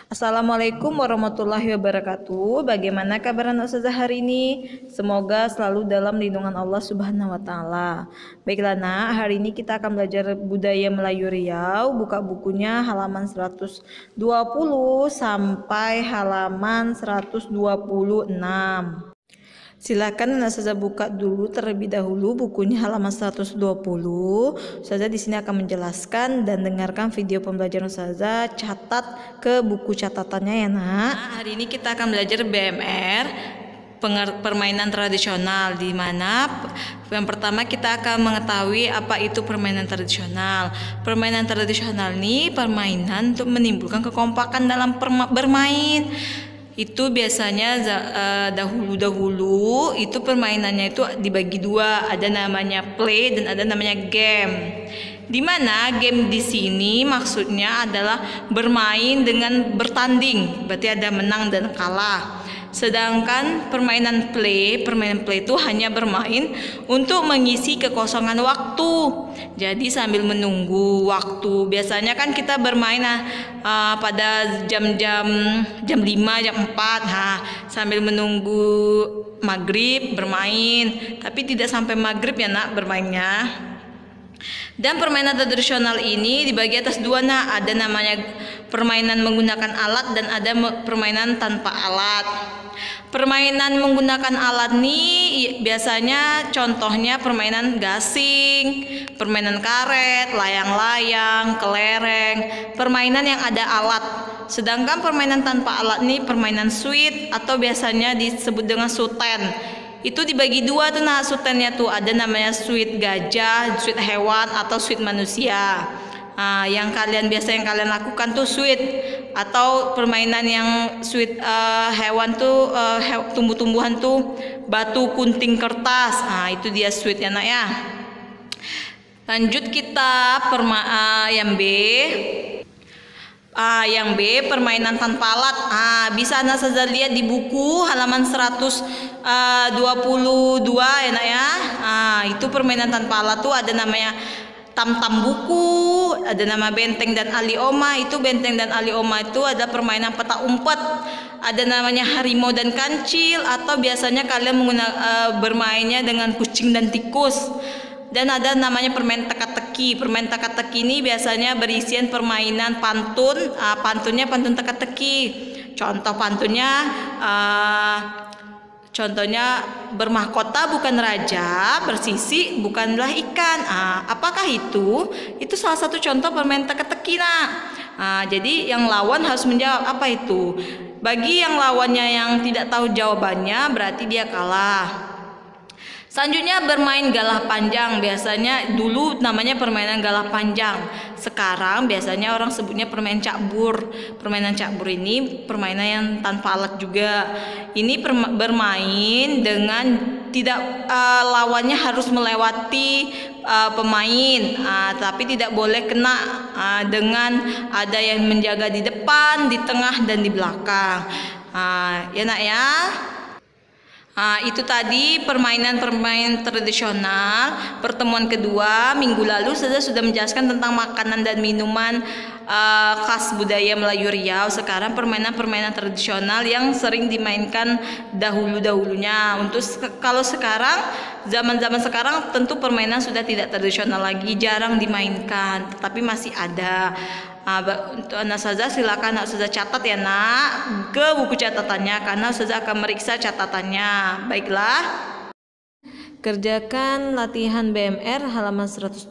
Assalamualaikum warahmatullahi wabarakatuh. Bagaimana kabar anak ustazah hari ini? Semoga selalu dalam lindungan Allah Subhanahu wa taala. Baiklah nak, hari ini kita akan belajar budaya Melayu Riau. Buka bukunya halaman 120 sampai halaman 126. Silakan Anda saja buka dulu terlebih dahulu bukunya halaman 120. Ustazah di sini akan menjelaskan dan dengarkan video pembelajaran Ustazah. Catat ke buku catatannya ya nak. Hari ini kita akan belajar BMR, permainan tradisional, di mana yang pertama kita akan mengetahui apa itu permainan tradisional. Permainan tradisional ini permainan untuk menimbulkan kekompakan dalam bermain. Itu biasanya dahulu itu permainannya itu dibagi dua, ada namanya play dan ada namanya game. Dimana game di sini maksudnya adalah bermain dengan bertanding, berarti ada menang dan kalah. Sedangkan permainan play itu hanya bermain untuk mengisi kekosongan waktu. Jadi sambil menunggu waktu, biasanya kan kita bermain pada jam 5, jam 4, sambil menunggu maghrib bermain. Tapi tidak sampai maghrib ya nak bermainnya. Dan permainan tradisional ini dibagi atas dua nak, ada namanya permainan menggunakan alat dan ada permainan tanpa alat. Permainan menggunakan alat nih biasanya contohnya permainan gasing, permainan karet, layang-layang, kelereng, permainan yang ada alat. Sedangkan permainan tanpa alat nih permainan suit atau biasanya disebut dengan suten. Itu dibagi dua tuh nah sutennya tuh, ada namanya suit gajah, suit hewan atau suit manusia. Yang kalian lakukan tuh suit, atau permainan yang suit hewan tuh tumbuh-tumbuhan tuh batu kunting kertas. Itu dia suit ya nak ya. Lanjut kita yang B. Yang B permainan tanpa alat. Bisa Anda saja lihat di buku halaman 122 ya nak ya. Itu permainan tanpa alat tuh ada namanya tam-tam buku, ada nama benteng dan ali oma. Itu benteng dan ali oma itu ada permainan peta umpet, ada namanya harimau dan kancil, atau biasanya kalian bermainnya dengan kucing dan tikus. Dan ada namanya permainan teka-teki. Permainan teka-teki ini biasanya berisian permainan pantun. Pantunnya pantun teka-teki. Contohnya bermahkota bukan raja, bersisi bukanlah ikan. Apakah itu? Itu salah satu contoh permainan teka-teki nak. Jadi yang lawan harus menjawab apa itu. Bagi yang lawannya yang tidak tahu jawabannya berarti dia kalah. Selanjutnya bermain galah panjang. Biasanya dulu namanya permainan galah panjang. Sekarang biasanya orang sebutnya permainan cakbur. Permainan cakbur ini permainan yang tanpa alat juga. Ini bermain dengan tidak lawannya harus melewati pemain, tapi tidak boleh kena dengan ada yang menjaga di depan, di tengah dan di belakang. Ya nak ya. Itu tadi permainan tradisional. Pertemuan kedua minggu lalu saya sudah menjelaskan tentang makanan dan minuman khas budaya Melayu Riau. Sekarang permainan tradisional yang sering dimainkan dahulunya. Untuk kalau sekarang, zaman sekarang tentu permainan sudah tidak tradisional lagi, jarang dimainkan, tetapi masih ada. Untuk anak saja silakan anak saja catat ya nak ke buku catatannya, karena saja akan meriksa catatannya. Baiklah, kerjakan latihan BMR halaman 129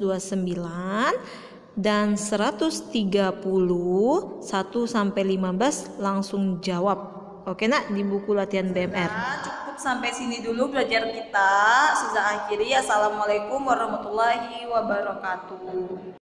dan 130 1 sampai 15 langsung jawab. Oke nak, di buku latihan BMR. Cukup sampai sini dulu belajar kita. Sudah akhiri. Assalamualaikum warahmatullahi wabarakatuh.